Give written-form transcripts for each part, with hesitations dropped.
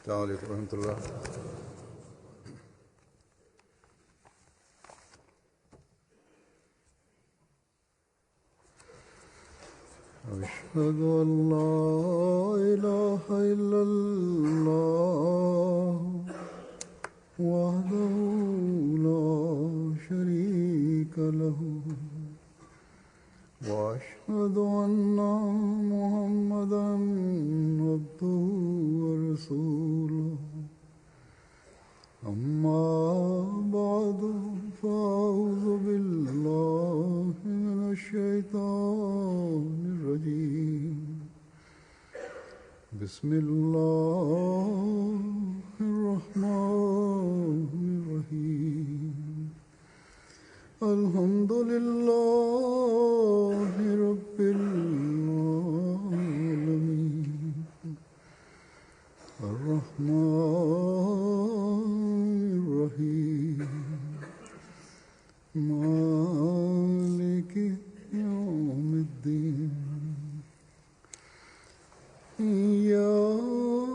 Assalamualaikum warahmatullahi. أشهد أن لا إله إلا الله وحده لا شريك له وأشهد أن محمدا عبده ورسوله أما بعد فأعوذ بالله من الشيطان الرجيم بسم الله الرحمن الرحيم الحمد لله رب العالمين الرحمن الرحيم مالك يوم الدين إياك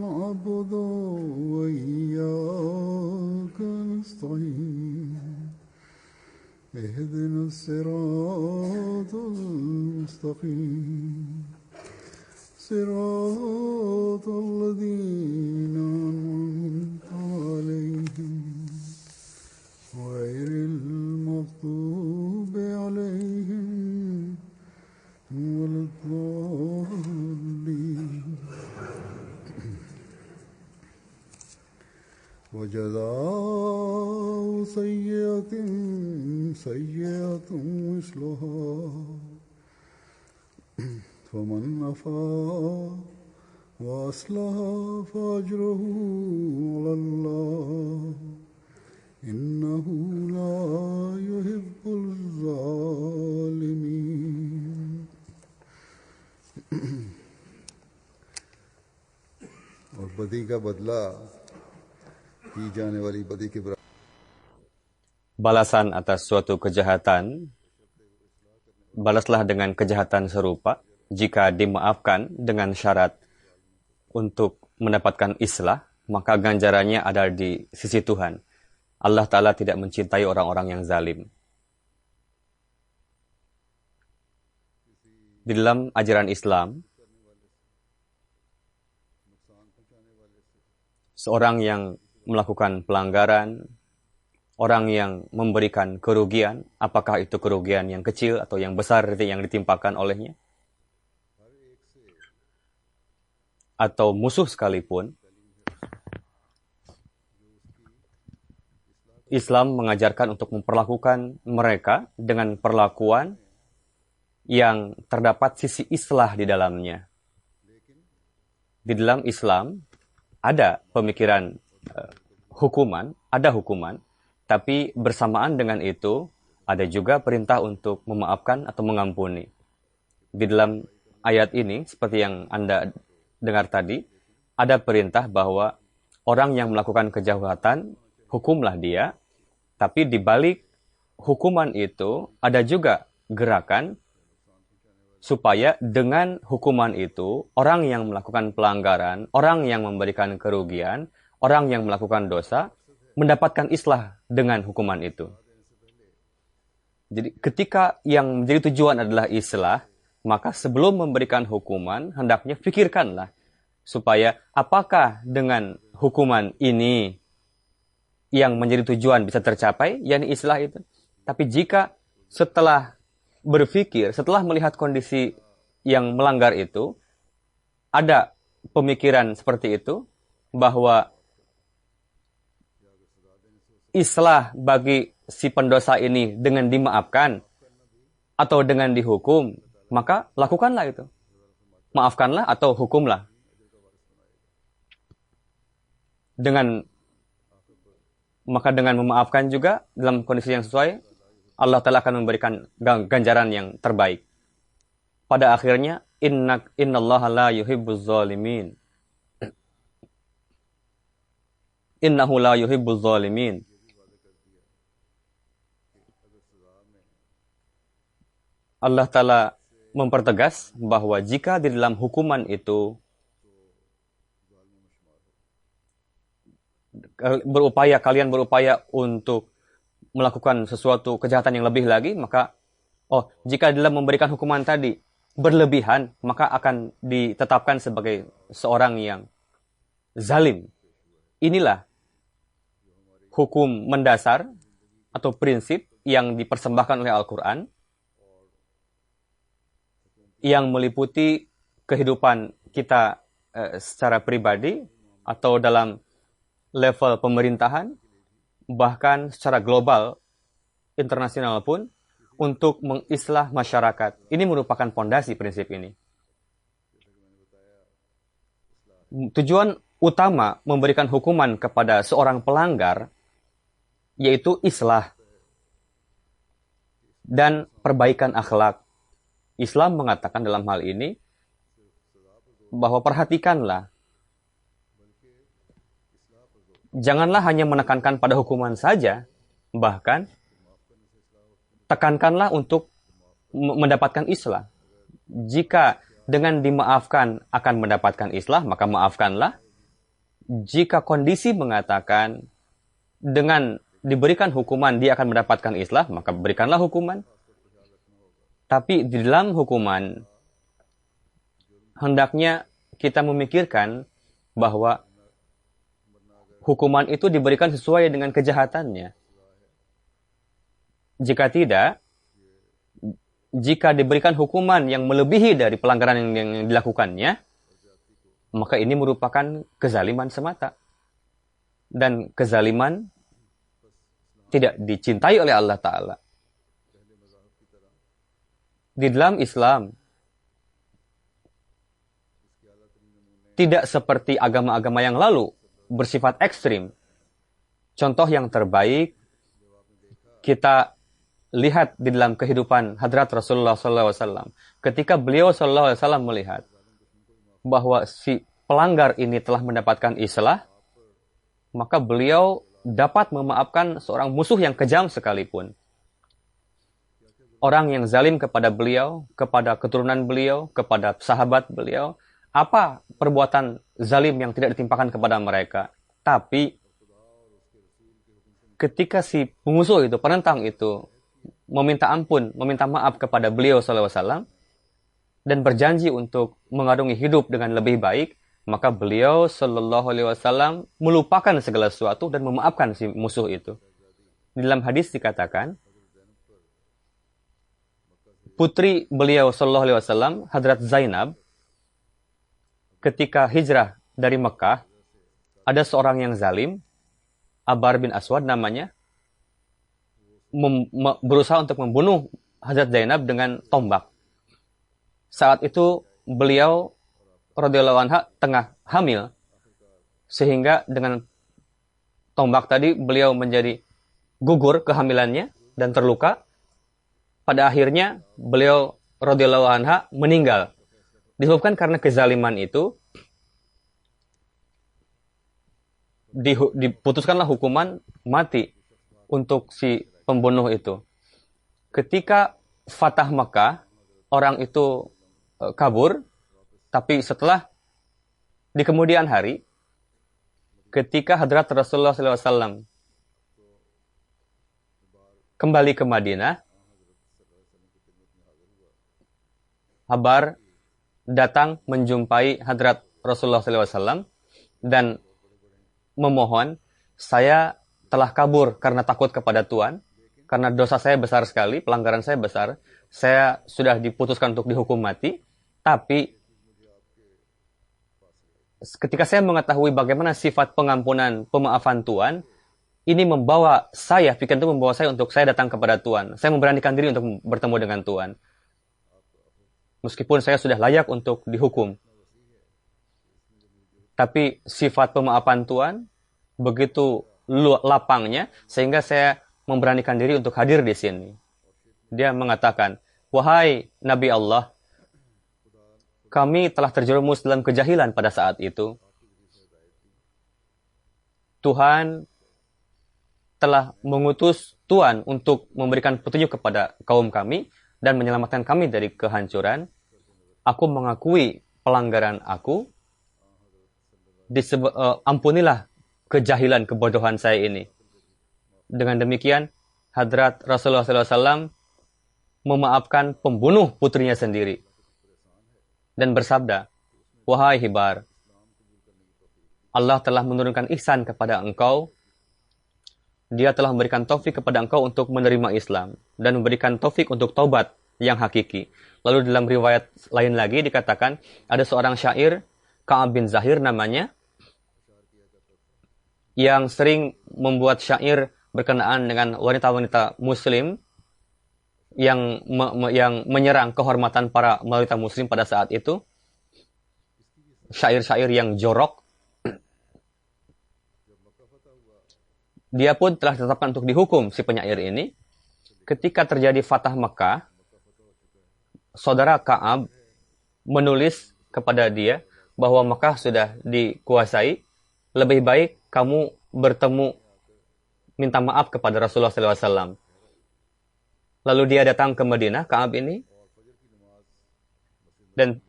نعبد وإياك نستعين اهدنا الصراط المستقيم صراط الذين أنعمت عليهم غير المغضوب عليهم ولا الضالين وجزاء سيئة سيئة مثلها فمن عفا وأصلح فأجره على الله إنه لا يحب الظالمين. और बदी का बदला की जाने वाली बदी के बराबर. Balasan atas suatu kejahatan, balaslah dengan kejahatan serupa jika dimaafkan dengan syarat untuk mendapatkan islah, maka ganjarannya ada di sisi Tuhan. Allah Ta'ala tidak mencintai orang-orang yang zalim. Di dalam ajaran Islam, seorang yang melakukan pelanggaran, orang yang memberikan kerugian, apakah itu kerugian yang kecil atau yang besar yang ditimpakan olehnya, atau musuh sekalipun, Islam mengajarkan untuk memperlakukan mereka dengan perlakuan yang terdapat sisi islah di dalamnya. Di dalam Islam ada pemikiran hukuman, tapi bersamaan dengan itu ada juga perintah untuk memaafkan atau mengampuni. Di dalam ayat ini, seperti yang Anda dengar tadi, ada perintah bahwa orang yang melakukan kejahatan, hukumlah dia, tapi di balik hukuman itu ada juga gerakan supaya dengan hukuman itu, orang yang melakukan pelanggaran, orang yang memberikan kerugian, orang yang melakukan dosa, mendapatkan islah dengan hukuman itu. Jadi ketika yang menjadi tujuan adalah islah, maka sebelum memberikan hukuman, hendaknya pikirkanlah supaya apakah dengan hukuman ini yang menjadi tujuan bisa tercapai, yakni islah itu. Tapi jika setelah berpikir, setelah melihat kondisi yang melanggar itu, ada pemikiran seperti itu, bahwa islah bagi si pendosa ini dengan dimaafkan atau dengan dihukum, maka lakukanlah itu. Maafkanlah atau hukumlah. Maka dengan memaafkan juga dalam kondisi yang sesuai, Allah Ta'ala akan memberikan ganjaran yang terbaik. Pada akhirnya, innallaha la yuhibbuz zalimin. Innahu la yuhibbuz zalimin. Allah Ta'ala mempertegas bahwa jika di dalam hukuman itu kalian berupaya untuk melakukan sesuatu kejahatan yang lebih lagi, maka jika dalam memberikan hukuman tadi berlebihan, maka akan ditetapkan sebagai seorang yang zalim. Inilah hukum mendasar atau prinsip yang dipersembahkan oleh Al-Quran yang meliputi kehidupan kita secara pribadi atau dalam level pemerintahan, bahkan secara global, internasional pun, untuk mengislah masyarakat. Ini merupakan fondasi prinsip ini. Tujuan utama memberikan hukuman kepada seorang pelanggar yaitu islah dan perbaikan akhlak. Islam mengatakan dalam hal ini bahwa perhatikanlah, janganlah hanya menekankan pada hukuman saja, bahkan tekankanlah untuk mendapatkan islah. Jika dengan dimaafkan akan mendapatkan islah, maka maafkanlah. Jika kondisi mengatakan dengan diberikan hukuman dia akan mendapatkan islah, maka berikanlah hukuman. Tapi di dalam hukuman, hendaknya kita memikirkan bahwa hukuman itu diberikan sesuai dengan kejahatannya. Jika tidak, jika diberikan hukuman yang melebihi dari pelanggaran yang dilakukannya, maka ini merupakan kezaliman semata. Dan kezaliman tidak dicintai oleh Allah Ta'ala. Di dalam Islam, tidak seperti agama-agama yang lalu, bersifat ekstrim. Contoh yang terbaik, kita lihat di dalam kehidupan Hadrat Rasulullah SAW. Ketika beliau SAW melihat bahwa si pelanggar ini telah mendapatkan islah, maka beliau dapat memaafkan seorang musuh yang kejam sekalipun. Orang yang zalim kepada beliau, kepada keturunan beliau, kepada sahabat beliau, apa perbuatan zalim yang tidak ditimpakan kepada mereka? Tapi ketika si pengusuh itu, penentang itu, meminta ampun, meminta maaf kepada beliau SAW, dan berjanji untuk mengarungi hidup dengan lebih baik, maka beliau SAW melupakan segala sesuatu dan memaafkan si musuh itu. Di dalam hadis dikatakan, putri beliau SAW, Hadrat Zainab, ketika hijrah dari Mekah, ada seorang yang zalim, Abar bin Aswad namanya, berusaha untuk membunuh Hadrat Zainab dengan tombak. Saat itu beliau radhiyallahu anha tengah hamil, sehingga dengan tombak tadi beliau menjadi gugur kehamilannya dan terluka. Pada akhirnya beliau radhiyallahu anha meninggal. Disebabkan karena kezaliman itu, diputuskanlah hukuman mati untuk si pembunuh itu. Ketika Fatah Mekah, orang itu kabur, tapi setelah di kemudian hari, ketika Hadrat Rasulullah SAW kembali ke Madinah, Abar datang menjumpai Hadrat Rasulullah SAW dan memohon, saya telah kabur karena takut kepada Tuhan, karena dosa saya besar sekali, pelanggaran saya besar, saya sudah diputuskan untuk dihukum mati, tapi ketika saya mengetahui bagaimana sifat pengampunan, pemaafan Tuhan, ini membawa saya, pikiran itu membawa saya untuk saya datang kepada Tuhan. Saya memberanikan diri untuk bertemu dengan Tuhan. Meskipun saya sudah layak untuk dihukum. Tapi sifat pemaafan Tuhan begitu lapangnya, sehingga saya memberanikan diri untuk hadir di sini. Dia mengatakan, wahai Nabi Allah, kami telah terjerumus dalam kejahilan pada saat itu. Tuhan telah mengutus Tuhan untuk memberikan petunjuk kepada kaum kami dan menyelamatkan kami dari kehancuran. Aku mengakui pelanggaran aku. Ampunilah kejahilan, kebodohan saya ini. Dengan demikian, Hadrat Rasulullah SAW memaafkan pembunuh putrinya sendiri dan bersabda, "Wahai Hibar, Allah telah menurunkan ihsan kepada engkau. Dia telah memberikan taufik kepada engkau untuk menerima Islam dan memberikan taufik untuk taubat yang hakiki." Lalu dalam riwayat lain lagi dikatakan ada seorang syair, Ka'ab bin Zahir namanya, yang sering membuat syair berkenaan dengan wanita-wanita muslim yang menyerang kehormatan para wanita muslim pada saat itu. Syair-syair yang jorok. Dia pun telah ditetapkan untuk dihukum si penyair ini. Ketika terjadi Fatah Mekah, saudara Ka'ab menulis kepada dia bahwa Mekah sudah dikuasai. Lebih baik kamu bertemu minta maaf kepada Rasulullah SAW. Lalu dia datang ke Madinah, Ka'ab ini, dan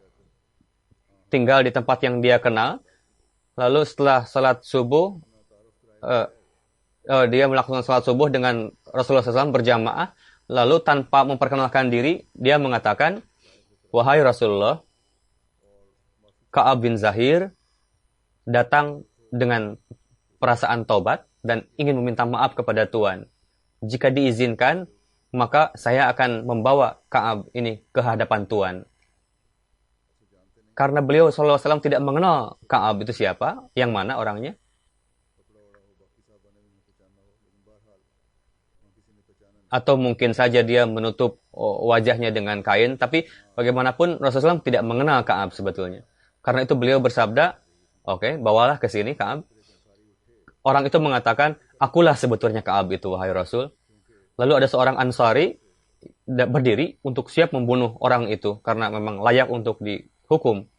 tinggal di tempat yang dia kenal. Lalu setelah salat subuh, dia melakukan salat subuh dengan Rasulullah SAW berjamaah. Lalu tanpa memperkenalkan diri, dia mengatakan, "Wahai Rasulullah, Ka'ab bin Zahir datang dengan perasaan taubat dan ingin meminta maaf kepada Tuhan. Jika diizinkan, maka saya akan membawa Ka'ab ini ke hadapan Tuhan." Karena beliau SAW tidak mengenal Ka'ab itu siapa, yang mana orangnya. Atau mungkin saja dia menutup wajahnya dengan kain, tapi bagaimanapun Rasulullah SAW tidak mengenal Ka'ab sebetulnya. Karena itu beliau bersabda, "Oke, bawalah ke sini Ka'ab." Orang itu mengatakan, "Akulah sebetulnya Ka'ab itu, wahai Rasul." Lalu ada seorang Ansari berdiri untuk siap membunuh orang itu karena memang layak untuk dihukum.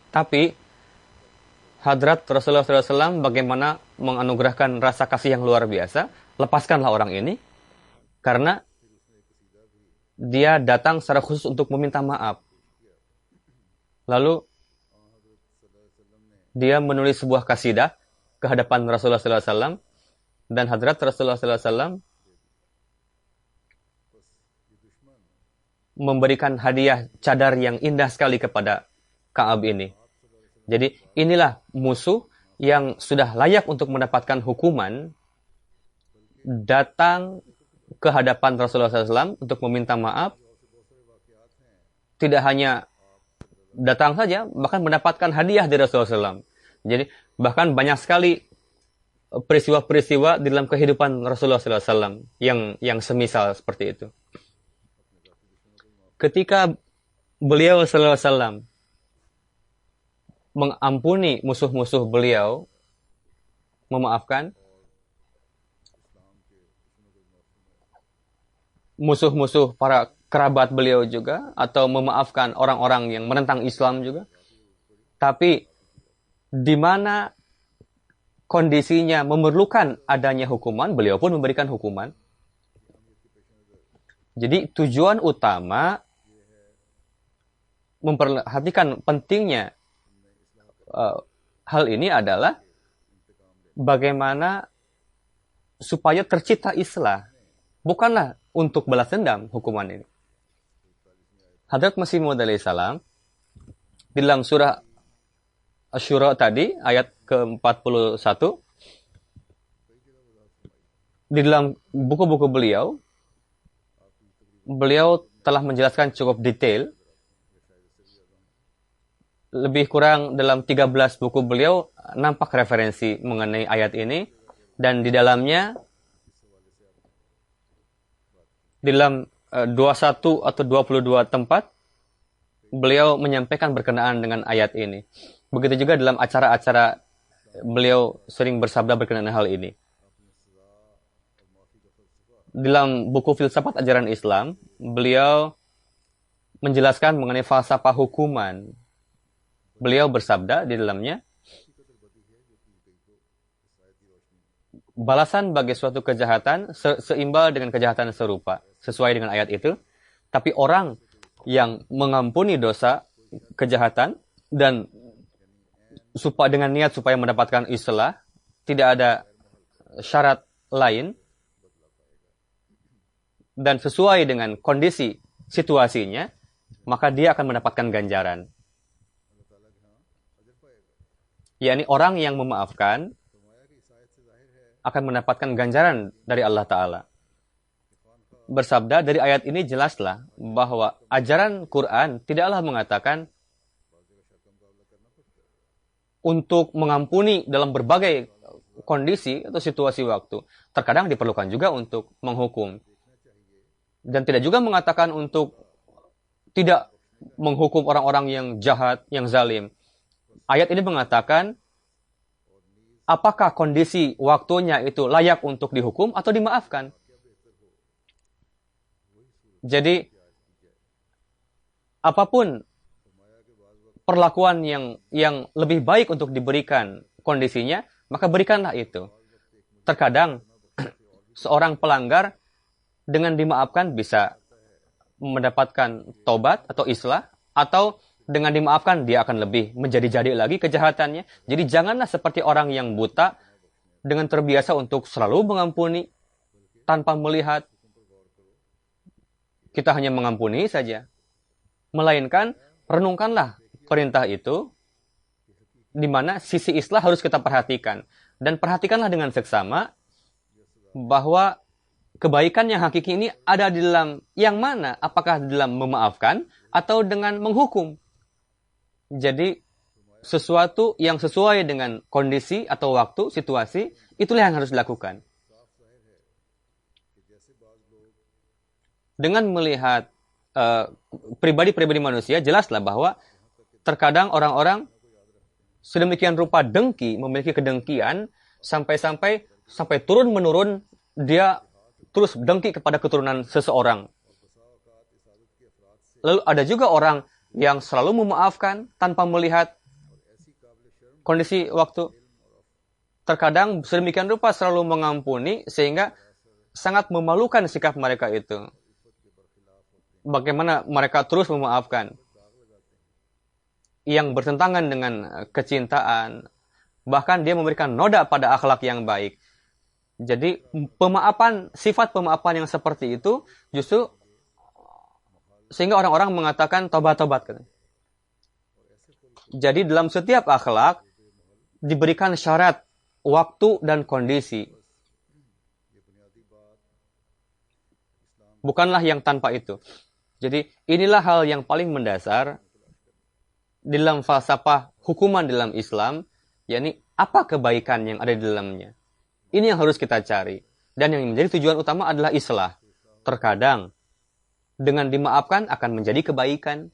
Tapi Hadrat Rasulullah SAW bagaimana menganugerahkan rasa kasih yang luar biasa. Lepaskanlah orang ini, karena dia datang secara khusus untuk meminta maaf. Lalu dia menulis sebuah kasidah ke hadapan Rasulullah SAW, dan Hadrat Rasulullah SAW memberikan hadiah cadar yang indah sekali kepada Ka'ab ini. Jadi inilah musuh yang sudah layak untuk mendapatkan hukuman, datang ke hadapan Rasulullah SAW untuk meminta maaf. Tidak hanya datang saja, bahkan mendapatkan hadiah dari Rasulullah SAW. Jadi bahkan banyak sekali peristiwa-peristiwa di dalam kehidupan Rasulullah SAW yang semisal seperti itu. Ketika beliau SAW mengampuni musuh-musuh beliau, memaafkan musuh-musuh para kerabat beliau juga, atau memaafkan orang-orang yang menentang Islam juga. Tapi di mana kondisinya memerlukan adanya hukuman, beliau pun memberikan hukuman. Jadi tujuan utama memperhatikan pentingnya hal ini adalah bagaimana supaya tercipta islah. Bukanlah untuk balas dendam hukuman ini. Hadrat Masih Maud alaihissalam di dalam surah Asy-Syura tadi ayat ke-41, di dalam buku-buku beliau telah menjelaskan cukup detail. Lebih kurang dalam 13 buku beliau nampak referensi mengenai ayat ini, dan di dalamnya di dalam 21 atau 22 tempat beliau menyampaikan berkenaan dengan ayat ini. Begitu juga dalam acara-acara beliau sering bersabda berkenaan hal ini. Dalam buku Filsafat Ajaran Islam, beliau menjelaskan mengenai falsafah hukuman. Beliau bersabda di dalamnya, balasan bagi suatu kejahatan seimbang dengan kejahatan serupa, sesuai dengan ayat itu. Tapi orang yang mengampuni dosa kejahatan dan supaya dengan niat supaya mendapatkan islah, tidak ada syarat lain, dan sesuai dengan kondisi situasinya, maka dia akan mendapatkan ganjaran. Yakni orang yang memaafkan akan mendapatkan ganjaran dari Allah Ta'ala. Bersabda dari ayat ini jelaslah bahwa ajaran Quran tidaklah mengatakan untuk mengampuni dalam berbagai kondisi atau situasi waktu. Terkadang diperlukan juga untuk menghukum. Dan tidak juga mengatakan untuk tidak menghukum orang-orang yang jahat, yang zalim. Ayat ini mengatakan apakah kondisi waktunya itu layak untuk dihukum atau dimaafkan. Jadi, apapun perlakuan yang lebih baik untuk diberikan kondisinya, maka berikanlah itu. Terkadang, seorang pelanggar dengan dimaafkan bisa mendapatkan tobat atau islah, atau dengan dimaafkan dia akan lebih menjadi-jadi lagi kejahatannya. Jadi janganlah seperti orang yang buta dengan terbiasa untuk selalu mengampuni tanpa melihat. Kita hanya mengampuni saja. Melainkan, renungkanlah perintah itu, di mana sisi islah harus kita perhatikan. Dan perhatikanlah dengan seksama, bahwa kebaikan yang hakiki ini ada di dalam yang mana? Apakah dalam memaafkan atau dengan menghukum? Jadi, sesuatu yang sesuai dengan kondisi atau waktu, situasi, itulah yang harus dilakukan. Dengan melihat pribadi-pribadi manusia, jelaslah bahwa terkadang orang-orang sedemikian rupa dengki, memiliki kedengkian, sampai turun-menurun, dia terus dengki kepada keturunan seseorang. Lalu ada juga orang yang selalu memaafkan tanpa melihat kondisi waktu. Terkadang sedemikian rupa selalu mengampuni, sehingga sangat memalukan sikap mereka itu. Bagaimana mereka terus memaafkan yang bertentangan dengan kecintaan, bahkan dia memberikan noda pada akhlak yang baik. Jadi sifat pemaafan yang seperti itu justru sehingga orang-orang mengatakan tobat-tobat. Jadi dalam setiap akhlak diberikan syarat, waktu, dan kondisi. Bukanlah yang tanpa itu. Jadi inilah hal yang paling mendasar di dalam falsafah hukuman dalam Islam, yakni apa kebaikan yang ada di dalamnya. Ini yang harus kita cari. Dan yang menjadi tujuan utama adalah islah. Terkadang dengan dimaafkan akan menjadi kebaikan.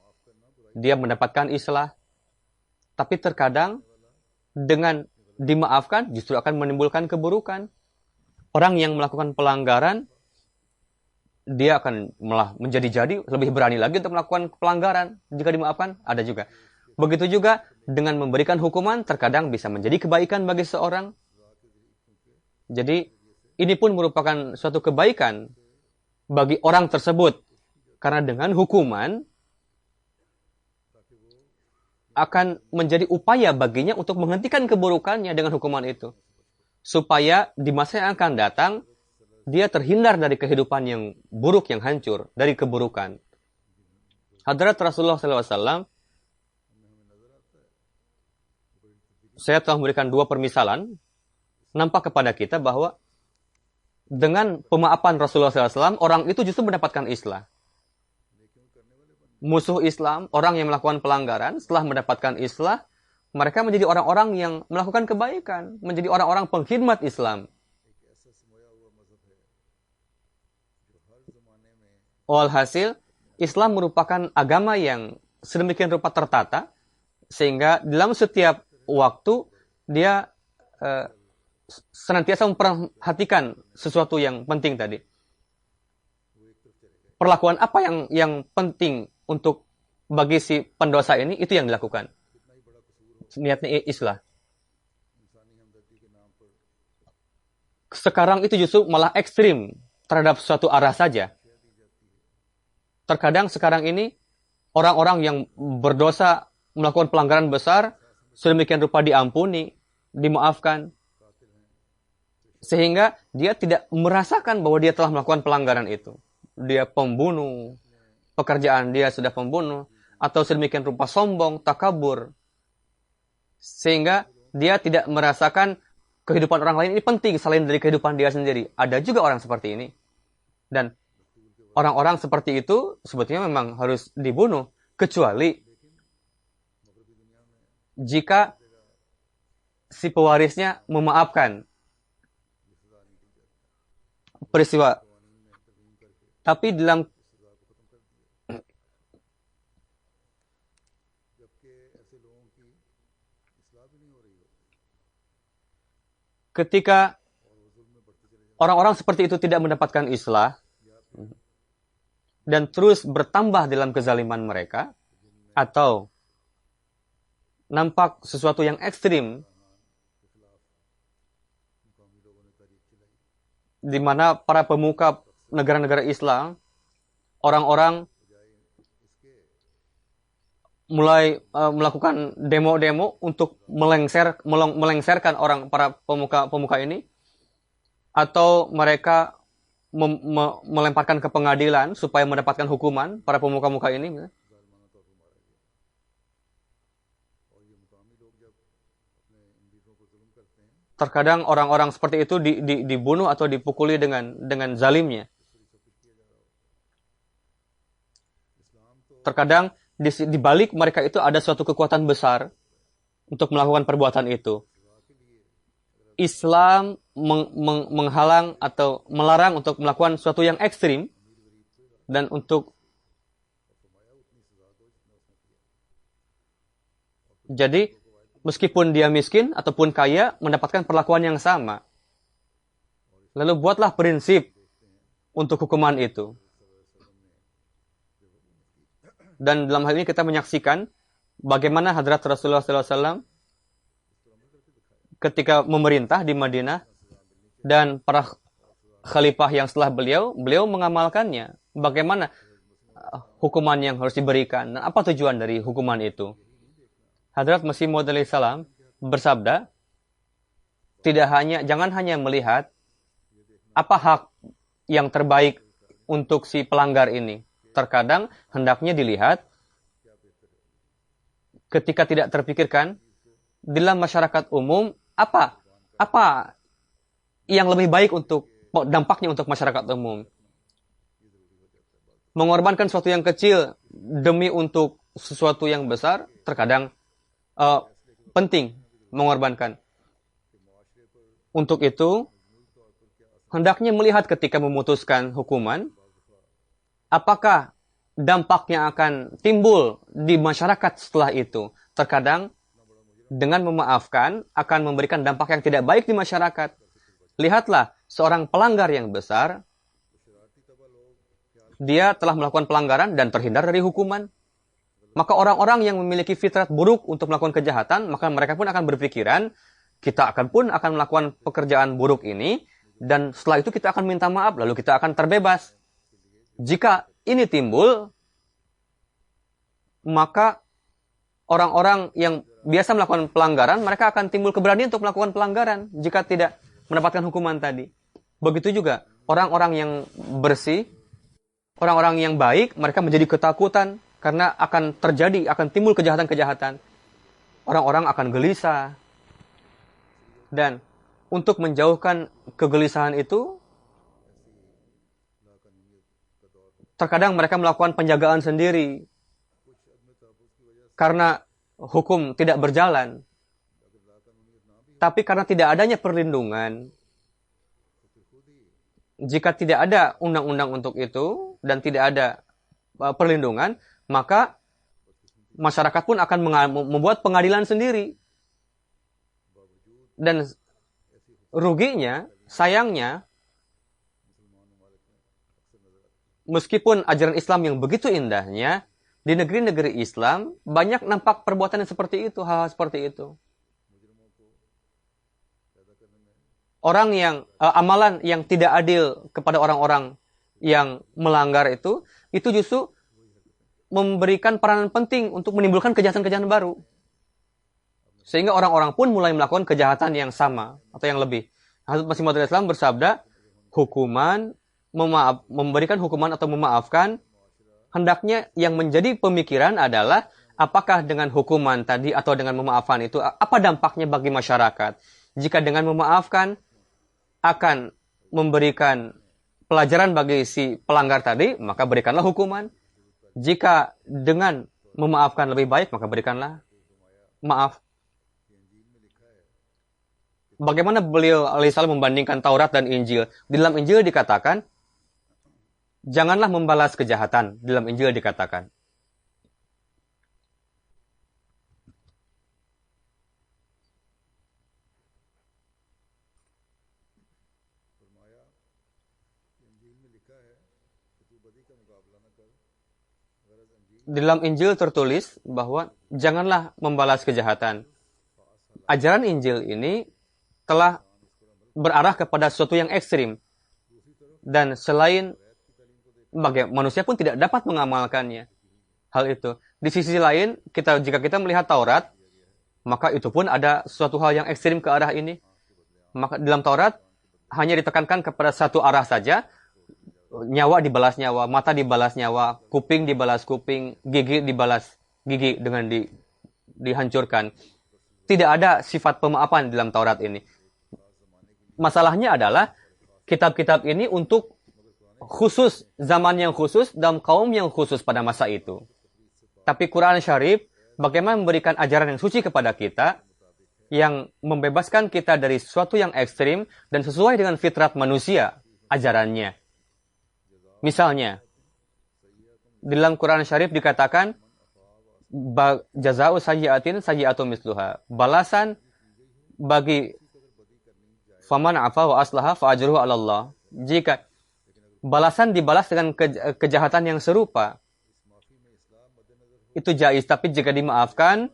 Dia mendapatkan islah. Tapi terkadang dengan dimaafkan justru akan menimbulkan keburukan. Orang yang melakukan pelanggaran, dia akan malah menjadi-jadi lebih berani lagi untuk melakukan pelanggaran. Jika dimaafkan, ada juga. Begitu juga dengan memberikan hukuman, terkadang bisa menjadi kebaikan bagi seorang. Jadi, ini pun merupakan suatu kebaikan bagi orang tersebut. Karena dengan hukuman, akan menjadi upaya baginya untuk menghentikan keburukannya dengan hukuman itu. Supaya di masa yang akan datang, dia terhindar dari kehidupan yang buruk, yang hancur, dari keburukan. Hadrat Rasulullah SAW, saya telah memberikan 2 permisalan, nampak kepada kita bahwa dengan pemaafan Rasulullah SAW, orang itu justru mendapatkan islah. Musuh Islam, orang yang melakukan pelanggaran, setelah mendapatkan islah, mereka menjadi orang-orang yang melakukan kebaikan, menjadi orang-orang pengkhidmat Islam. Walhasil, Islam merupakan agama yang sedemikian rupa tertata, sehingga dalam setiap waktu dia senantiasa memperhatikan sesuatu yang penting tadi. Perlakuan apa yang penting untuk bagi si pendosa ini, itu yang dilakukan. Niatnya islah. Sekarang itu justru malah ekstrim terhadap suatu arah saja. Terkadang sekarang ini orang-orang yang berdosa melakukan pelanggaran besar, sedemikian rupa diampuni, dimaafkan, sehingga dia tidak merasakan bahwa dia telah melakukan pelanggaran itu. Dia pembunuh, pekerjaan dia sudah pembunuh, atau sedemikian rupa sombong, takabur, sehingga dia tidak merasakan kehidupan orang lain ini penting selain dari kehidupan dia sendiri. Ada juga orang seperti ini. Dan orang-orang seperti itu sebetulnya memang harus dibunuh, kecuali jika si pewarisnya memaafkan peristiwa. Tapi dalam ketika orang-orang seperti itu tidak mendapatkan islah dan terus bertambah dalam kezaliman mereka, atau nampak sesuatu yang ekstrim di mana para pemuka negara-negara Islam, orang-orang mulai melakukan demo-demo untuk melengsarkan para pemuka ini, atau mereka melemparkan ke pengadilan supaya mendapatkan hukuman para pemuka-pemuka ini. Terkadang orang-orang seperti itu dibunuh atau dipukuli dengan zalimnya. Terkadang di balik mereka itu ada suatu kekuatan besar untuk melakukan perbuatan itu. Islam menghalang atau melarang untuk melakukan sesuatu yang ekstrim, dan untuk jadi meskipun dia miskin ataupun kaya mendapatkan perlakuan yang sama. Lalu buatlah prinsip untuk hukuman itu. Dan dalam hal ini kita menyaksikan bagaimana Hadrat Rasulullah SAW ketika memerintah di Madinah dan para khalifah yang setelah beliau mengamalkannya. Bagaimana hukuman yang harus diberikan dan apa tujuan dari hukuman itu. Hadrat Masih Maud alaihissalam bersabda, jangan hanya melihat apa hak yang terbaik untuk si pelanggar ini. Terkadang hendaknya dilihat ketika tidak terpikirkan dalam masyarakat umum apa yang lebih baik untuk dampaknya untuk masyarakat umum. Mengorbankan sesuatu yang kecil demi untuk sesuatu yang besar terkadang penting mengorbankan. Untuk itu, hendaknya melihat ketika memutuskan hukuman, apakah dampaknya akan timbul di masyarakat setelah itu. Terkadang, dengan memaafkan, akan memberikan dampak yang tidak baik di masyarakat. Lihatlah, seorang pelanggar yang besar, dia telah melakukan pelanggaran dan terhindar dari hukuman. Maka orang-orang yang memiliki fitrat buruk untuk melakukan kejahatan, maka mereka pun akan berpikiran, kita akan melakukan pekerjaan buruk ini, dan setelah itu kita akan minta maaf, lalu kita akan terbebas. Jika ini timbul, maka orang-orang yang biasa melakukan pelanggaran, mereka akan timbul keberanian untuk melakukan pelanggaran jika tidak mendapatkan hukuman tadi. Begitu juga orang-orang yang bersih, orang-orang yang baik, mereka menjadi ketakutan, karena akan timbul kejahatan-kejahatan. Orang-orang akan gelisah. Dan untuk menjauhkan kegelisahan itu, terkadang mereka melakukan penjagaan sendiri. Karena hukum tidak berjalan. Tapi karena tidak adanya perlindungan, jika tidak ada undang-undang untuk itu, dan tidak ada perlindungan, maka masyarakat pun akan membuat pengadilan sendiri. Dan ruginya, sayangnya, meskipun ajaran Islam yang begitu indahnya, di negeri-negeri Islam banyak nampak perbuatan yang seperti itu, hal-hal seperti itu. Orang yang amalan yang tidak adil kepada orang-orang yang melanggar itu justru memberikan peranan penting untuk menimbulkan kejahatan-kejahatan baru. Sehingga orang-orang pun mulai melakukan kejahatan yang sama atau yang lebih. Hazrat Masih Maud Islam bersabda, memberikan hukuman atau memaafkan, hendaknya yang menjadi pemikiran adalah apakah dengan hukuman tadi atau dengan memaafkan itu, apa dampaknya bagi masyarakat. Jika dengan memaafkan akan memberikan pelajaran bagi si pelanggar tadi, maka berikanlah hukuman. Jika dengan memaafkan lebih baik, maka berikanlah maaf. Bagaimana beliau alaihissalam membandingkan Taurat dan Injil? Di dalam Injil dikatakan, janganlah membalas kejahatan. Di dalam Injil dikatakan. Di dalam Injil tertulis bahwa janganlah membalas kejahatan. Ajaran Injil ini telah berarah kepada sesuatu yang ekstrim. Dan selain manusia pun tidak dapat mengamalkannya. Hal itu. Di sisi lain, jika kita melihat Taurat, maka itu pun ada suatu hal yang ekstrim ke arah ini. Maka dalam Taurat hanya ditekankan kepada satu arah saja. Nyawa dibalas nyawa, mata dibalas nyawa, kuping dibalas kuping, gigi dibalas gigi dengan dihancurkan. Tidak ada sifat pemaafan dalam Taurat ini. Masalahnya adalah kitab-kitab ini untuk khusus, zaman yang khusus, dan kaum yang khusus pada masa itu. Tapi Quran Syarif bagaimana memberikan ajaran yang suci kepada kita, yang membebaskan kita dari sesuatu yang ekstrim, dan sesuai dengan fitrat manusia, ajarannya. Misalnya, di dalam Quran Syarif dikatakan, jaza'u sayyi'atin sayyi'atu misluha. Balasan bagi faman afa wa aslaha fa ajruhu 'ala Allah. Jika balasan dibalas dengan kejahatan yang serupa, itu jaiz, tapi jika dimaafkan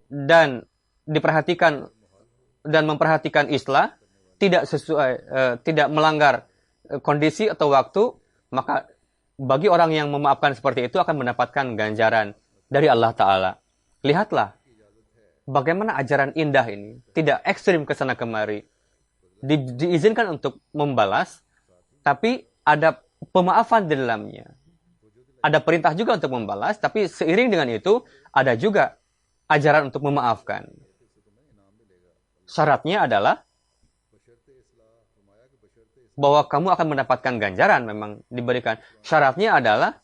dan diperhatikan dan memperhatikan islah, tidak sesuai, tidak melanggar kondisi atau waktu, maka bagi orang yang memaafkan seperti itu akan mendapatkan ganjaran dari Allah Ta'ala. Lihatlah bagaimana ajaran indah ini, tidak ekstrim ke sana kemari. Diizinkan untuk membalas, tapi ada pemaafan di dalamnya. Ada perintah juga untuk membalas, tapi seiring dengan itu ada juga ajaran untuk memaafkan. Syaratnya adalah bahwa kamu akan mendapatkan ganjaran, memang diberikan. Syaratnya adalah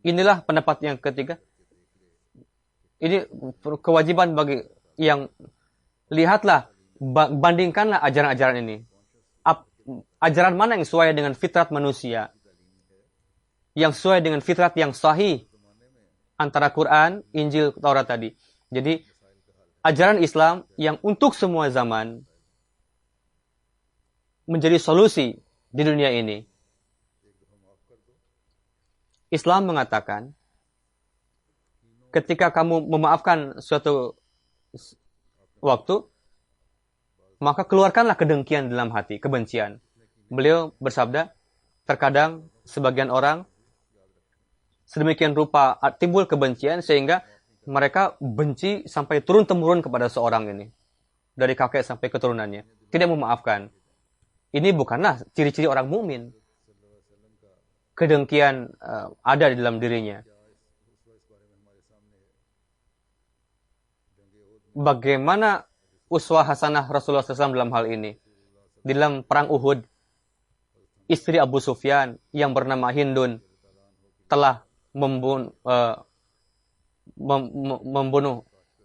inilah pendapat yang ketiga. Ini kewajiban bagi yang lihatlah, bandingkanlah ajaran-ajaran ini. Ajaran mana yang sesuai dengan fitrat manusia? Yang sesuai dengan fitrat yang sahih antara Quran, Injil, Taurat tadi. Jadi ajaran Islam yang untuk semua zaman menjadi solusi di dunia ini. Islam mengatakan, ketika kamu memaafkan suatu waktu, maka keluarkanlah kedengkian dalam hati, kebencian. Beliau bersabda, terkadang sebagian orang sedemikian rupa timbul kebencian sehingga mereka benci sampai turun-temurun kepada seorang ini. Dari kakek sampai keturunannya. Tidak memaafkan. Ini bukanlah ciri-ciri orang mukmin. Kedengkian ada di dalam dirinya. Bagaimana uswah hasanah Rasulullah SAW dalam hal ini? Di dalam perang Uhud, istri Abu Sufyan yang bernama Hindun telah membunuh,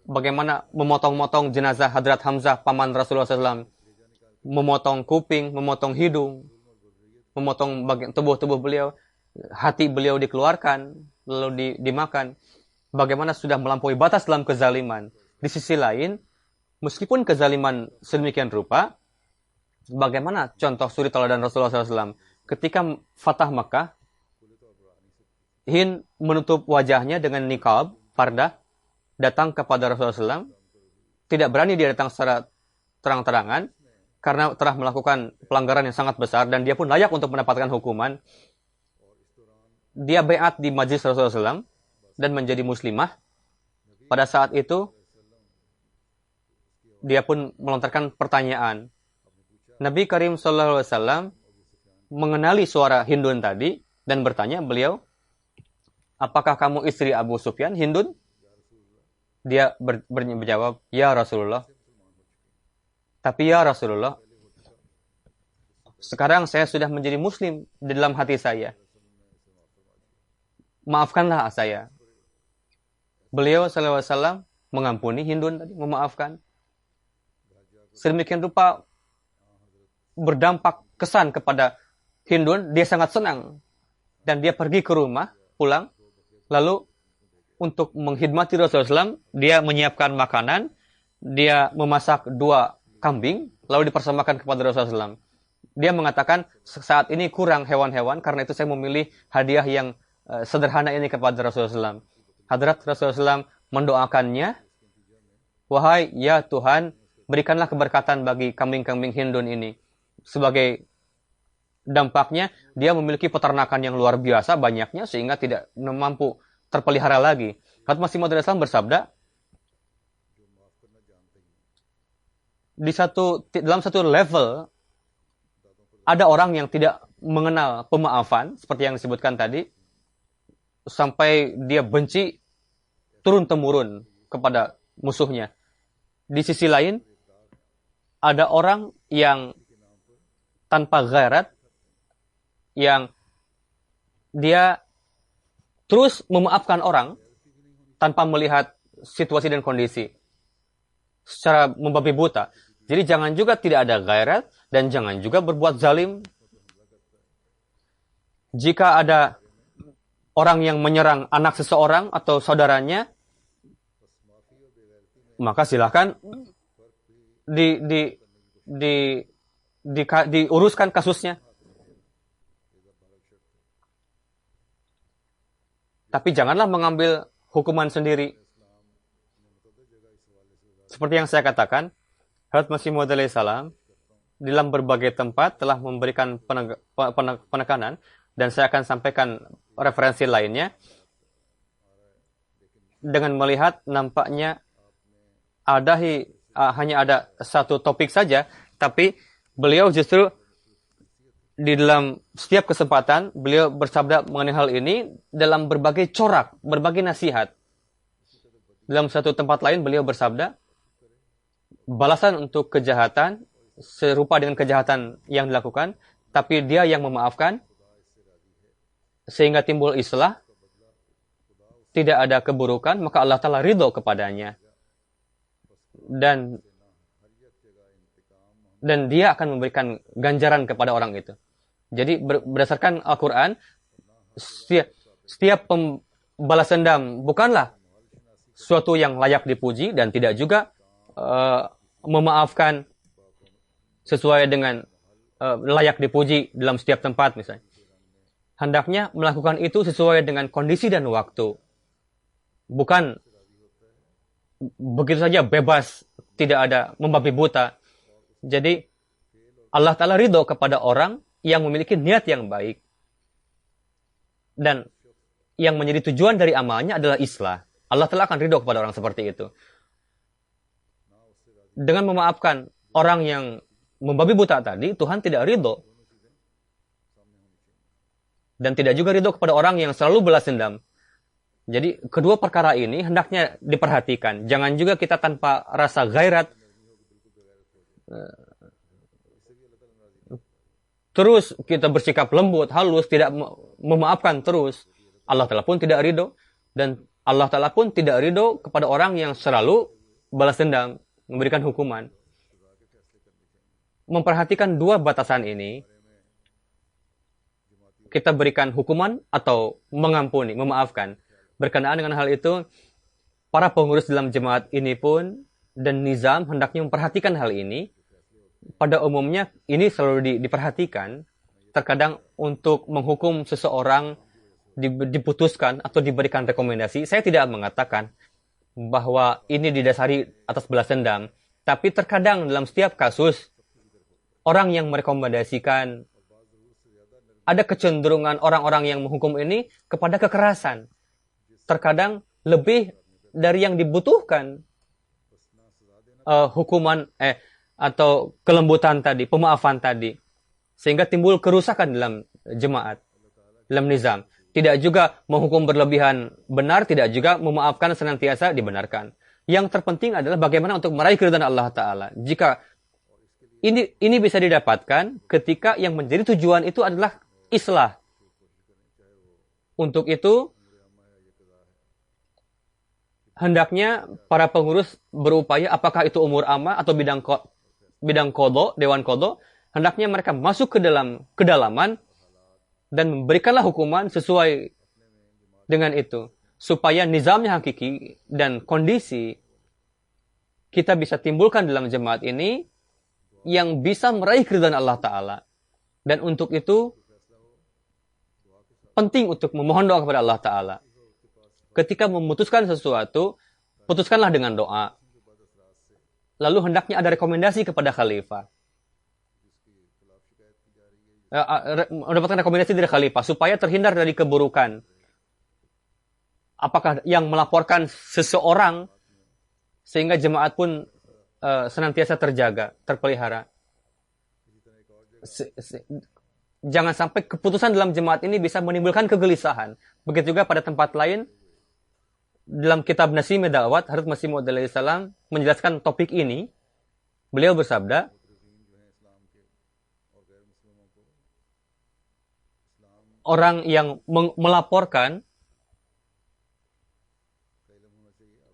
bagaimana memotong-motong jenazah Hadrat Hamzah, paman Rasulullah SAW, memotong kuping, memotong hidung, memotong bagian tubuh beliau, hati beliau dikeluarkan, lalu dimakan. Bagaimana sudah melampaui batas dalam kezaliman. Di sisi lain, meskipun kezaliman sedemikian rupa, bagaimana contoh suri tauladan Rasulullah SAW ketika Fatah Makkah, Hind menutup wajahnya dengan niqab, pardah, datang kepada Rasulullah SAW, tidak berani dia datang secara terang-terangan, karena telah melakukan pelanggaran yang sangat besar dan dia pun layak untuk mendapatkan hukuman. Dia baiat di majlis Rasulullah SAW dan menjadi muslimah. Pada saat itu, dia pun melontarkan pertanyaan. Nabi Karim SAW mengenali suara Hindun tadi dan bertanya beliau, apakah kamu istri Abu Sufyan, Hindun? Dia menjawab, ya Rasulullah. Tapi ya Rasulullah, sekarang saya sudah menjadi muslim di dalam hati saya. Maafkanlah saya. Beliau SAW mengampuni Hindun tadi, memaafkan. Sedemikian rupa berdampak kesan kepada Hindun, dia sangat senang. Dan dia pergi ke rumah, pulang. Lalu untuk menghidmati Rasulullah SAW, dia menyiapkan makanan, dia memasak 2 kambing, lalu dipersembahkan kepada Rasulullah SAW. Dia mengatakan, saat ini kurang hewan-hewan, karena itu saya memilih hadiah yang sederhana ini kepada Rasulullah SAW. Hadrat Rasulullah SAW mendoakannya, wahai ya Tuhan, berikanlah keberkatan bagi kambing-kambing Hindun ini. Sebagai dampaknya, dia memiliki peternakan yang luar biasa banyaknya, sehingga tidak mampu terpelihara lagi. Hadrat Masih Maud bersabda, dalam satu level, ada orang yang tidak mengenal pemaafan, seperti yang disebutkan tadi, sampai dia benci turun-temurun kepada musuhnya. Di sisi lain, ada orang yang tanpa gairat, yang dia terus memaafkan orang tanpa melihat situasi dan kondisi secara membabi buta. Jadi jangan juga tidak ada gairat dan jangan juga berbuat zalim. Jika ada orang yang menyerang anak seseorang atau saudaranya, maka silakan diuruskan kasusnya. Tapi janganlah mengambil hukuman sendiri. Seperti yang saya katakan, Hadrat Masih Maud salam dalam berbagai tempat telah memberikan penekanan, dan saya akan sampaikan referensi lainnya. Dengan melihat nampaknya hanya ada satu topik saja, tapi beliau justru di dalam setiap kesempatan, beliau bersabda mengenai hal ini dalam berbagai corak, berbagai nasihat. Dalam satu tempat lain, beliau bersabda, balasan untuk kejahatan serupa dengan kejahatan yang dilakukan, tapi dia yang memaafkan, sehingga timbul islah, tidak ada keburukan, maka Allah Ta'ala ridho kepadanya. Dan dia akan memberikan ganjaran kepada orang itu. Jadi berdasarkan Al-Quran, setiap balas dendam bukanlah suatu yang layak dipuji dan tidak juga memaafkan sesuai dengan layak dipuji dalam setiap tempat misalnya. Hendaknya melakukan itu sesuai dengan kondisi dan waktu. Bukan begitu saja bebas, tidak ada membabi buta. Jadi Allah Ta'ala ridho kepada orang yang memiliki niat yang baik. Dan yang menjadi tujuan dari amalnya adalah islah. Allah Ta'ala akan ridho kepada orang seperti itu. Dengan memaafkan orang yang membabi buta tadi, Tuhan tidak ridho. Dan tidak juga ridho kepada orang yang selalu balas dendam. Jadi kedua perkara ini hendaknya diperhatikan. Jangan juga kita tanpa rasa gairat terus kita bersikap lembut, halus, tidak memaafkan terus. Allah Ta'ala pun tidak ridho. Dan Allah Ta'ala pun tidak ridho kepada orang yang selalu balas dendam, memberikan hukuman. Memperhatikan dua batasan ini, kita berikan hukuman atau mengampuni, memaafkan. Berkenaan dengan hal itu, para pengurus dalam jemaat ini pun dan nizam hendaknya memperhatikan hal ini. Pada umumnya ini selalu diperhatikan. Terkadang untuk menghukum seseorang diputuskan atau diberikan rekomendasi, saya tidak mengatakan bahwa ini didasari atas balas dendam. Tapi terkadang dalam setiap kasus orang yang merekomendasikan, ada kecenderungan orang-orang yang menghukum ini kepada kekerasan. Terkadang lebih dari yang dibutuhkan hukuman atau kelembutan tadi, pemaafan tadi. Sehingga timbul kerusakan dalam jemaat, dalam nizam. Tidak juga menghukum berlebihan benar, tidak juga memaafkan senantiasa dibenarkan. Yang terpenting adalah bagaimana untuk meraih keridhaan Allah Ta'ala. Jika ini bisa didapatkan ketika yang menjadi tujuan itu adalah islah. Untuk itu, hendaknya para pengurus berupaya, apakah itu umur amma atau bidang kodo, dewan kodo, hendaknya mereka masuk ke dalam kedalaman dan memberikanlah hukuman sesuai dengan itu. Supaya nizamnya hakiki dan kondisi kita bisa timbulkan dalam jemaat ini yang bisa meraih keridhaan Allah Ta'ala. Dan untuk itu, penting untuk memohon doa kepada Allah Ta'ala. Ketika memutuskan sesuatu, putuskanlah dengan doa. Lalu hendaknya ada rekomendasi kepada khalifah. Mendapatkan rekomendasi dari khalifah supaya terhindar dari keburukan. Apakah yang melaporkan seseorang sehingga jemaat pun senantiasa terjaga, terpelihara. Jangan sampai keputusan dalam jemaat ini bisa menimbulkan kegelisahan. Begitu juga pada tempat lain, dalam kitab Nasim Da'wat, Hazrat Masih Maud alaihissalam menjelaskan topik ini. Beliau bersabda, orang yang melaporkan,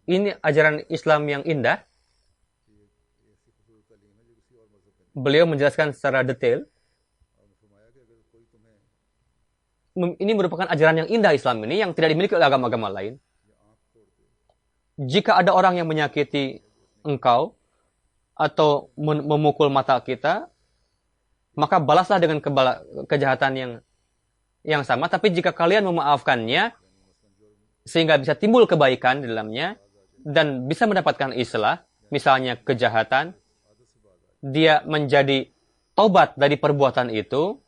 ini ajaran Islam yang indah. Beliau menjelaskan secara detail. Ini merupakan ajaran yang indah Islam ini, yang tidak dimiliki oleh agama-agama lain. Jika ada orang yang menyakiti engkau, atau memukul mata kita, maka balaslah dengan kejahatan yang sama. Tapi jika kalian memaafkannya, sehingga bisa timbul kebaikan di dalamnya, dan bisa mendapatkan islah, misalnya kejahatan, dia menjadi taubat dari perbuatan itu,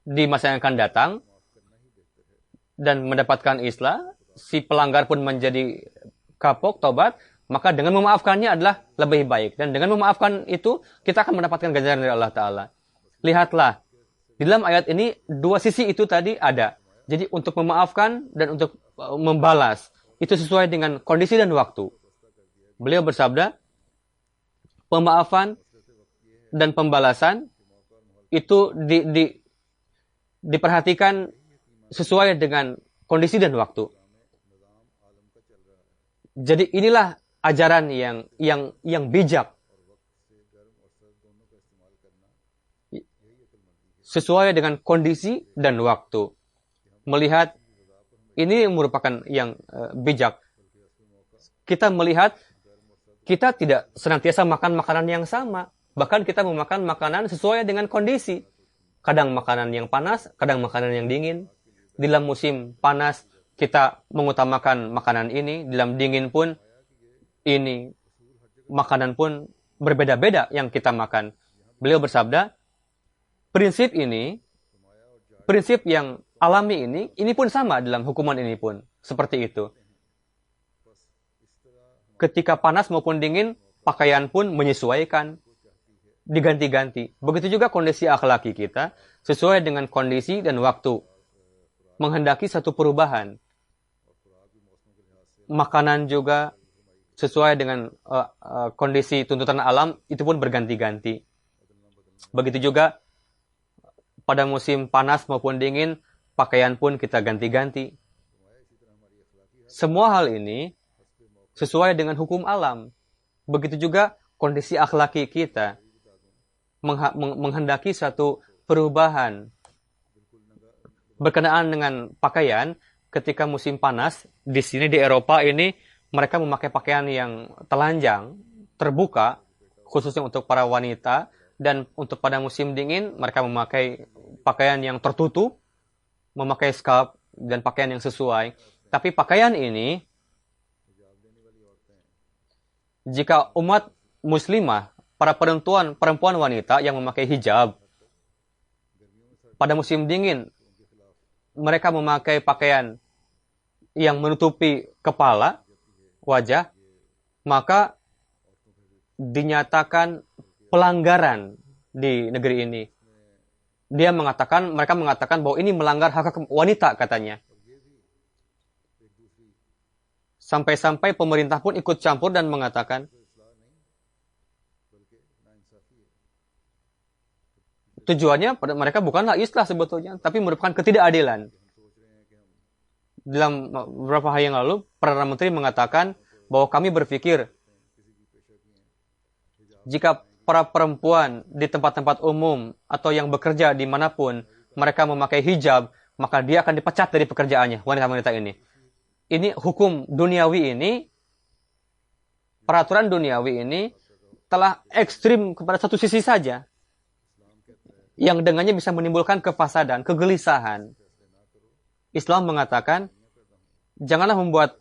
di masa yang akan datang, dan mendapatkan islah, si pelanggar pun menjadi kapok, taubat, maka dengan memaafkannya adalah lebih baik. Dan dengan memaafkan itu, kita akan mendapatkan ganjaran dari Allah Ta'ala. Lihatlah, di dalam ayat ini, dua sisi itu tadi ada. Jadi untuk memaafkan dan untuk membalas, itu sesuai dengan kondisi dan waktu. Beliau bersabda, pemaafan dan pembalasan itu diperhatikan sesuai dengan kondisi dan waktu. Jadi inilah ajaran yang bijak, sesuai dengan kondisi dan waktu. Melihat ini merupakan yang bijak. Kita melihat kita tidak senantiasa makan makanan yang sama. Bahkan kita memakan makanan sesuai dengan kondisi. Kadang makanan yang panas, kadang makanan yang dingin. Di dalam musim panas, kita mengutamakan makanan ini. Di dalam dingin pun, ini makanan pun berbeda-beda yang kita makan. Beliau bersabda, prinsip ini, prinsip yang alami ini pun sama dalam hukuman ini pun. Seperti itu. Ketika panas maupun dingin, pakaian pun menyesuaikan, diganti-ganti. Begitu juga kondisi akhlaki kita, sesuai dengan kondisi dan waktu. Menghendaki satu perubahan. Makanan juga sesuai dengan kondisi tuntutan alam, itu pun berganti-ganti. Begitu juga pada musim panas maupun dingin, pakaian pun kita ganti-ganti. Semua hal ini sesuai dengan hukum alam. Begitu juga kondisi akhlaki kita menghendaki satu perubahan. Berkenaan dengan pakaian, ketika musim panas, di sini di Eropa ini, mereka memakai pakaian yang telanjang, terbuka, khususnya untuk para wanita, dan untuk pada musim dingin, mereka memakai pakaian yang tertutup, memakai scarf, dan pakaian yang sesuai. Tapi pakaian ini, jika umat muslimah para perempuan wanita yang memakai hijab. Pada musim dingin, mereka memakai pakaian yang menutupi kepala, wajah, maka dinyatakan pelanggaran di negeri ini. Mereka mengatakan bahwa ini melanggar hak wanita katanya. Sampai-sampai pemerintah pun ikut campur dan mengatakan tujuannya mereka bukanlah islah sebetulnya, tapi merupakan ketidakadilan. Dalam beberapa hari yang lalu, Perdana Menteri mengatakan bahwa kami berpikir jika para perempuan di tempat-tempat umum atau yang bekerja dimanapun mereka memakai hijab, maka dia akan dipecat dari pekerjaannya, wanita-wanita ini. Ini hukum duniawi ini, peraturan duniawi ini telah ekstrim kepada satu sisi saja, yang dengannya bisa menimbulkan kefasadan, kegelisahan. Islam mengatakan, janganlah membuat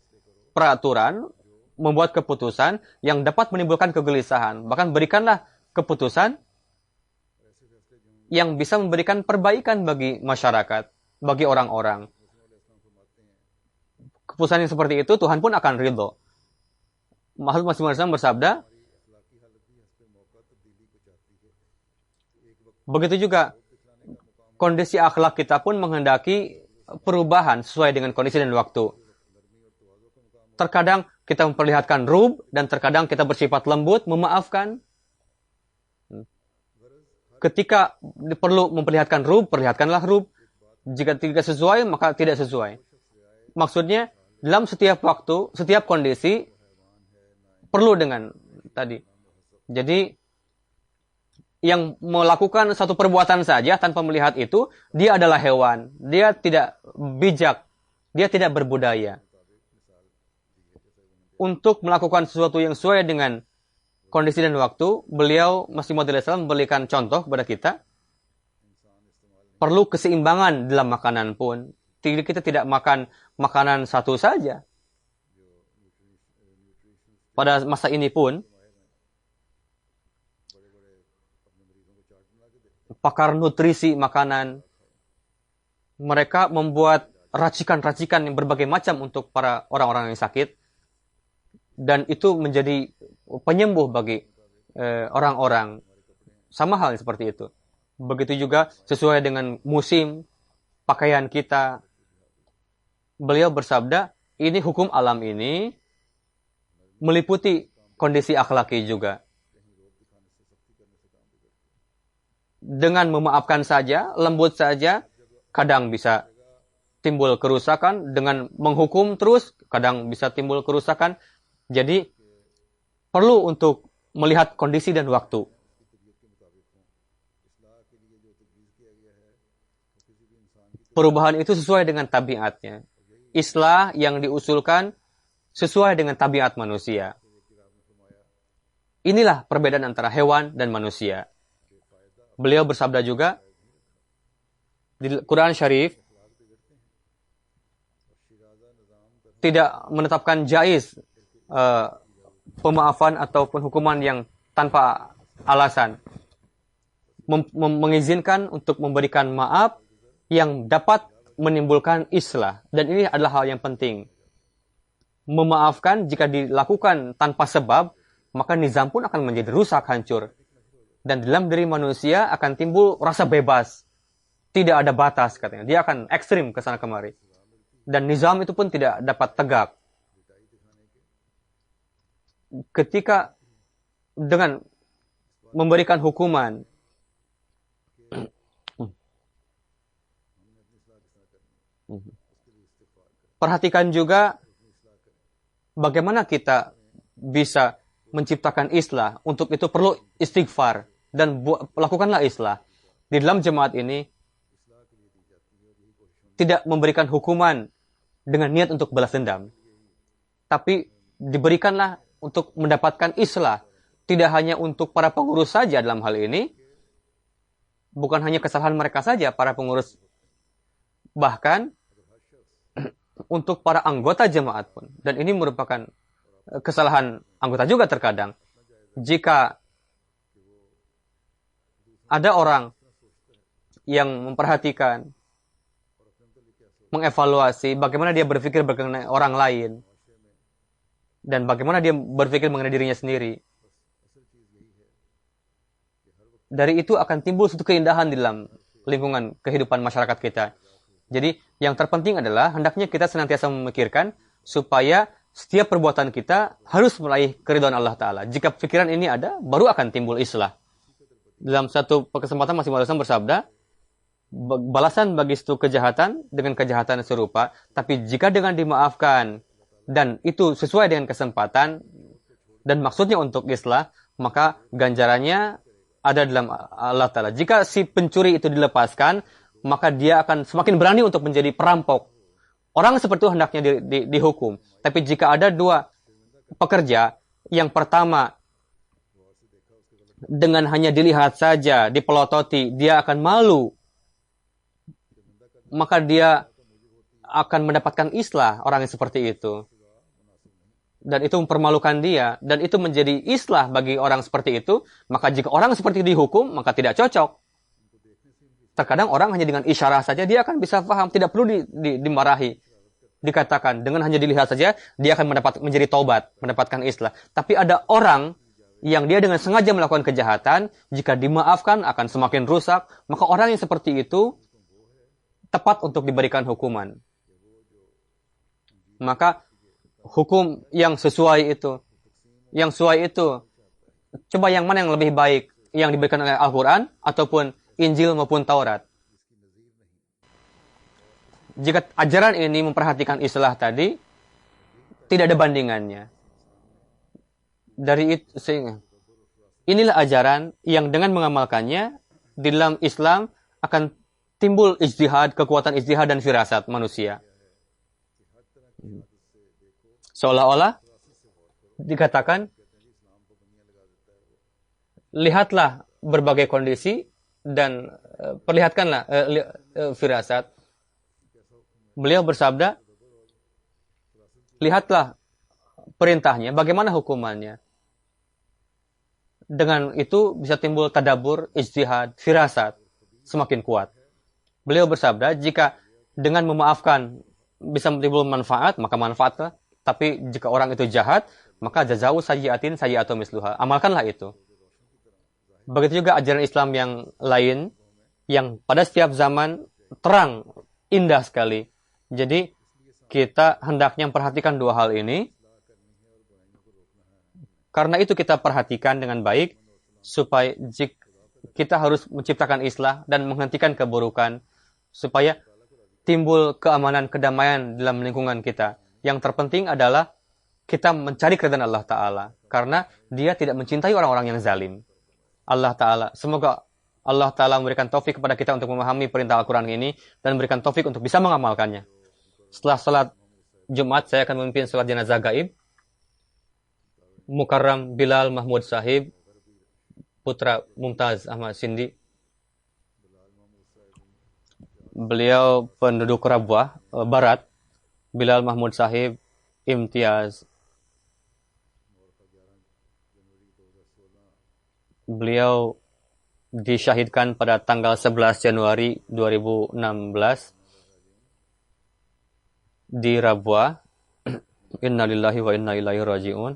peraturan, membuat keputusan yang dapat menimbulkan kegelisahan. Bahkan berikanlah keputusan yang bisa memberikan perbaikan bagi masyarakat, bagi orang-orang. Keputusan yang seperti itu Tuhan pun akan ridho. Muhammad SAW bersabda, begitu juga kondisi akhlak kita pun menghendaki perubahan sesuai dengan kondisi dan waktu. Terkadang kita memperlihatkan rub dan terkadang kita bersifat lembut, memaafkan. Ketika perlu memperlihatkan rub, perlihatkanlah rub. Jika tidak sesuai, maka tidak sesuai. Maksudnya, dalam setiap waktu, setiap kondisi, perlu dengan tadi. Jadi, yang melakukan satu perbuatan saja tanpa melihat itu, dia adalah hewan. Dia tidak bijak. Dia tidak berbudaya. Untuk melakukan sesuatu yang sesuai dengan kondisi dan waktu, beliau Masih Maud Islam memberikan contoh kepada kita. Perlu keseimbangan dalam makanan pun. Kita tidak makan makanan satu saja. Pada masa ini pun, pakar nutrisi makanan, mereka membuat racikan-racikan yang berbagai macam untuk para orang-orang yang sakit. Dan itu menjadi penyembuh bagi orang-orang. Sama hal seperti itu. Begitu juga sesuai dengan musim, pakaian kita. Beliau bersabda, ini hukum alam ini meliputi kondisi akhlaki juga. Dengan memaafkan saja, lembut saja, kadang bisa timbul kerusakan. Dengan menghukum terus, kadang bisa timbul kerusakan. Jadi, perlu untuk melihat kondisi dan waktu. Perubahan itu sesuai dengan tabiatnya. Islah yang diusulkan sesuai dengan tabiat manusia. Inilah perbedaan antara hewan dan manusia. Beliau bersabda juga di Quran Syarif, tidak menetapkan jaiz pemaafan ataupun hukuman yang tanpa alasan. Mengizinkan untuk memberikan maaf yang dapat menimbulkan islah. Dan ini adalah hal yang penting. Memaafkan jika dilakukan tanpa sebab, maka nizam pun akan menjadi rusak, hancur. Dan dalam diri manusia akan timbul rasa bebas. Tidak ada batas, katanya. Dia akan ekstrim ke sana kemari. Dan nizam itu pun tidak dapat tegak. Ketika dengan memberikan hukuman, perhatikan juga bagaimana kita bisa menciptakan islah. Untuk itu perlu istighfar dan lakukanlah islah. Di dalam jemaat ini tidak memberikan hukuman dengan niat untuk balas dendam, tapi diberikanlah untuk mendapatkan islah. Tidak hanya untuk para pengurus saja dalam hal ini, bukan hanya kesalahan mereka saja, para pengurus, bahkan untuk para anggota jemaat pun. Dan ini merupakan kesalahan anggota juga terkadang. Jika ada orang yang memperhatikan, mengevaluasi bagaimana dia berpikir mengenai orang lain, dan bagaimana dia berpikir mengenai dirinya sendiri. Dari itu akan timbul suatu keindahan di dalam lingkungan kehidupan masyarakat kita. Jadi yang terpenting adalah hendaknya kita senantiasa memikirkan supaya setiap perbuatan kita harus meraih keridhaan Allah Ta'ala. Jika pikiran ini ada, baru akan timbul islah. Dalam satu kesempatan Masih Maud bersabda, balasan bagi suatu kejahatan dengan kejahatan serupa, tapi jika dengan dimaafkan dan itu sesuai dengan kesempatan dan maksudnya untuk islah, maka ganjarannya ada dalam Allah Ta'ala. Jika si pencuri itu dilepaskan, maka dia akan semakin berani untuk menjadi perampok. Orang seperti itu hendaknya dihukum. Tapi jika ada dua pekerja, yang pertama dengan hanya dilihat saja, dipelototi, dia akan malu, maka dia akan mendapatkan islah orang yang seperti itu. Dan itu mempermalukan dia, dan itu menjadi islah bagi orang seperti itu. Maka jika orang seperti itu dihukum, maka tidak cocok. Terkadang orang hanya dengan isyarat saja dia akan bisa paham, tidak perlu dimarahi. Dikatakan dengan hanya dilihat saja dia akan menjadi taubat, mendapatkan islah. Tapi ada orang yang dia dengan sengaja melakukan kejahatan, jika dimaafkan akan semakin rusak, maka orang yang seperti itu tepat untuk diberikan hukuman. Maka hukum yang sesuai itu, coba yang mana yang lebih baik, yang diberikan oleh Al-Quran ataupun Injil maupun Taurat. Jika ajaran ini memperhatikan islah tadi, tidak ada bandingannya. Dari itu, inilah ajaran yang dengan mengamalkannya, di dalam Islam akan timbul ijtihad, kekuatan ijtihad dan firasat manusia. Seolah-olah dikatakan, lihatlah berbagai kondisi dan perlihatkanlah firasat. Beliau bersabda, lihatlah perintahnya, bagaimana hukumannya. Dengan itu bisa timbul tadabbur, ijtihad, firasat semakin kuat. Beliau bersabda, jika dengan memaafkan bisa timbul manfaat, maka manfaatlah. Tapi jika orang itu jahat, maka jazau sayyi'atin sayyi'atu misluha. Amalkanlah itu. Begitu juga ajaran Islam yang lain, yang pada setiap zaman terang, indah sekali. Jadi kita hendaknya memperhatikan dua hal ini. Karena itu kita perhatikan dengan baik, supaya kita harus menciptakan islah dan menghentikan keburukan, supaya timbul keamanan, kedamaian dalam lingkungan kita. Yang terpenting adalah kita mencari keridhaan Allah Ta'ala, karena dia tidak mencintai orang-orang yang zalim. Allah Ta'ala, semoga Allah Ta'ala memberikan taufik kepada kita untuk memahami perintah Al-Quran ini, dan memberikan taufik untuk bisa mengamalkannya. Setelah salat Jumat, saya akan memimpin salat jenazah gaib. Mukarram Bilal Mahmud Sahib, putra Mumtaz Ahmad Sindi. Beliau penduduk Rabuah, Barat. Bilal Mahmud Sahib, Imtiaz. Beliau disyahidkan pada tanggal 11 Januari 2016 di Rabuah. Innalillahi wa inna ilaihi raji'un.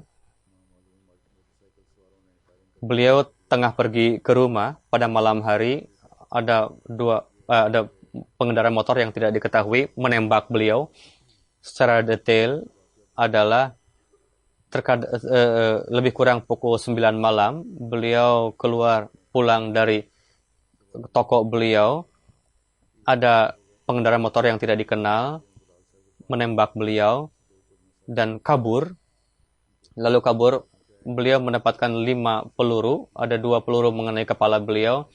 Beliau tengah pergi ke rumah pada malam hari. Ada pengendara motor yang tidak diketahui menembak beliau. Secara detail adalah lebih kurang pukul 9 malam. Beliau pulang dari toko beliau. Ada pengendara motor yang tidak dikenal menembak beliau dan kabur. Lalu kabur. Beliau mendapatkan 5 peluru, ada 2 peluru mengenai kepala beliau.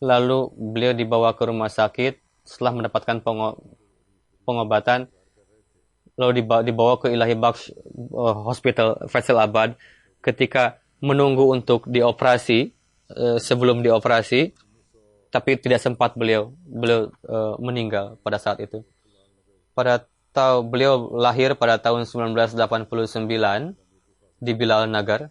Lalu beliau dibawa ke rumah sakit setelah mendapatkan pengobatan. Lalu dibawa ke Ilahi Baksh Hospital Faisalabad. Ketika menunggu untuk dioperasi, sebelum dioperasi, tapi tidak sempat beliau meninggal pada saat itu. Beliau lahir pada tahun 1989 di Bilal Nagar.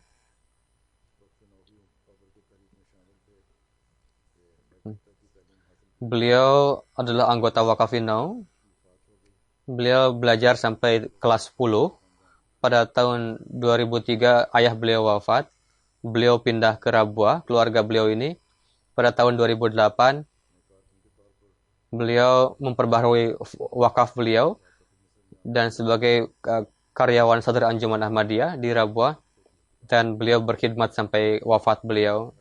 Beliau adalah anggota Wakafinau. Beliau belajar sampai kelas 10. Pada tahun 2003 ayah beliau wafat. Beliau pindah ke Rabuah, keluarga beliau ini. Pada tahun 2008 beliau memperbaharui wakaf beliau dan sebagai karyawan Sadr Anjuman Ahmadiyah di Rabuah, dan beliau berkhidmat sampai wafat beliau.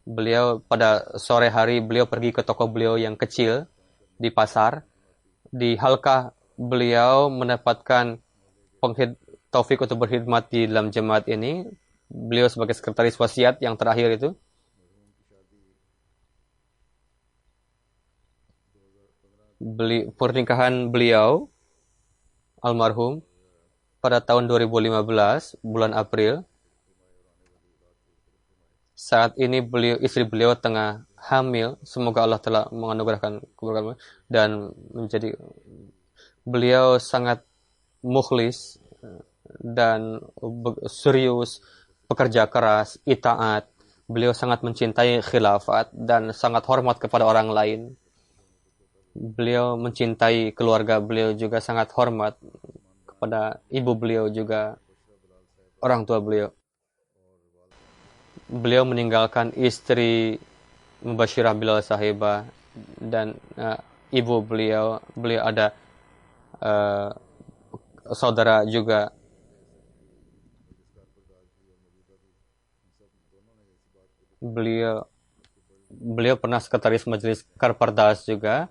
Beliau pada sore hari beliau pergi ke toko beliau yang kecil di pasar. Di halkah beliau mendapatkan taufik untuk berkhidmat di dalam jemaat ini. Beliau sebagai sekretaris wasiat yang terakhir itu. Pernikahan beliau almarhum pada tahun 2015 bulan April. Saat ini istri beliau tengah hamil. Semoga Allah telah menganugerahkan keberkahan dan menjadi beliau sangat mukhlis dan serius, pekerja keras, itaat. Beliau sangat mencintai khilafat dan sangat hormat kepada orang lain. Beliau mencintai keluarga beliau juga, sangat hormat kepada ibu beliau juga, orang tua beliau. Beliau meninggalkan istri Mubashirah Bilal Sahibah dan ibu beliau. Beliau ada saudara juga. Beliau pernah sekretaris majelis Karpardas juga.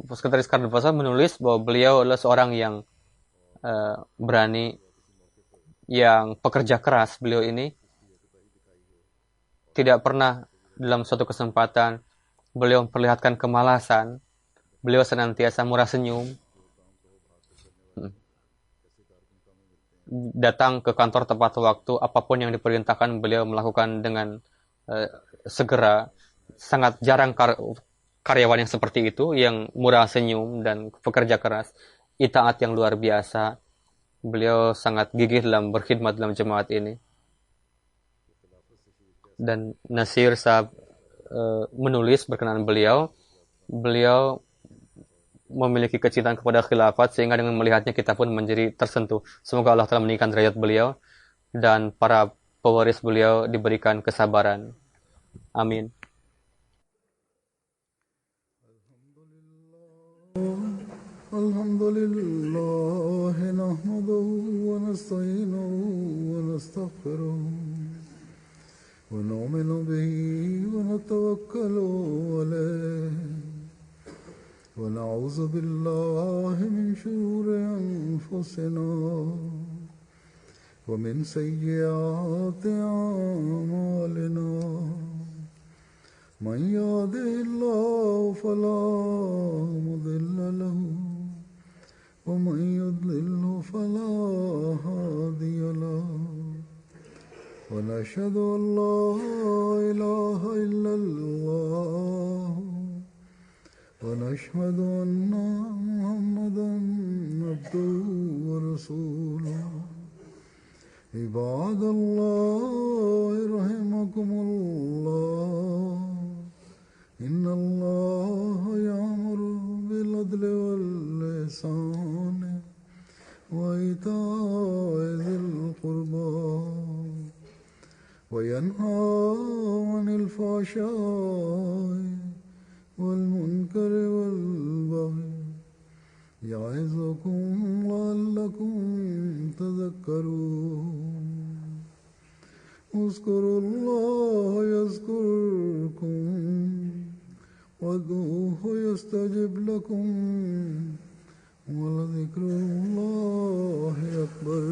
Sekretaris Karpardas menulis bahwa beliau adalah seorang yang berani, yang pekerja keras. Beliau ini tidak pernah dalam suatu kesempatan beliau memperlihatkan kemalasan. Beliau senantiasa murah senyum. Datang ke kantor tepat waktu, apapun yang diperintahkan beliau melakukan dengan segera. Sangat jarang karyawan yang seperti itu, yang murah senyum dan pekerja keras, itaat yang luar biasa. Beliau sangat gigih dalam berkhidmat dalam jemaat ini. Dan Nasir Sahab menulis berkenaan beliau memiliki kecintaan kepada khilafat sehingga dengan melihatnya kita pun menjadi tersentuh. Semoga Allah telah meninggikan derajat beliau dan para pewaris beliau diberikan kesabaran. Amin. Alhamdulillah nahmaduhu wa nasta'inuhu wa nastaghfiruh wa nu'minu bihi wa natawakkalu alayhi wa na'udzu billahi min shururi anfusina wa min sayyiati a'malina. من يهده الله فلا مضل له ومن يضلل فلا هادي له ونشهد أن لا إله إلا الله ونشهد أن محمدا عبده ورسوله. عباد الله رحمكم الله إن الله يأمر بالعدل والإحسان وإيتاء ذي القربى وينهى عن الفحشاء والمنكر والبغي يعظكم لعلكم تذكرون. اذكروا الله يذكركم وادعوه يستجب لكم ولذكر الله أكبر.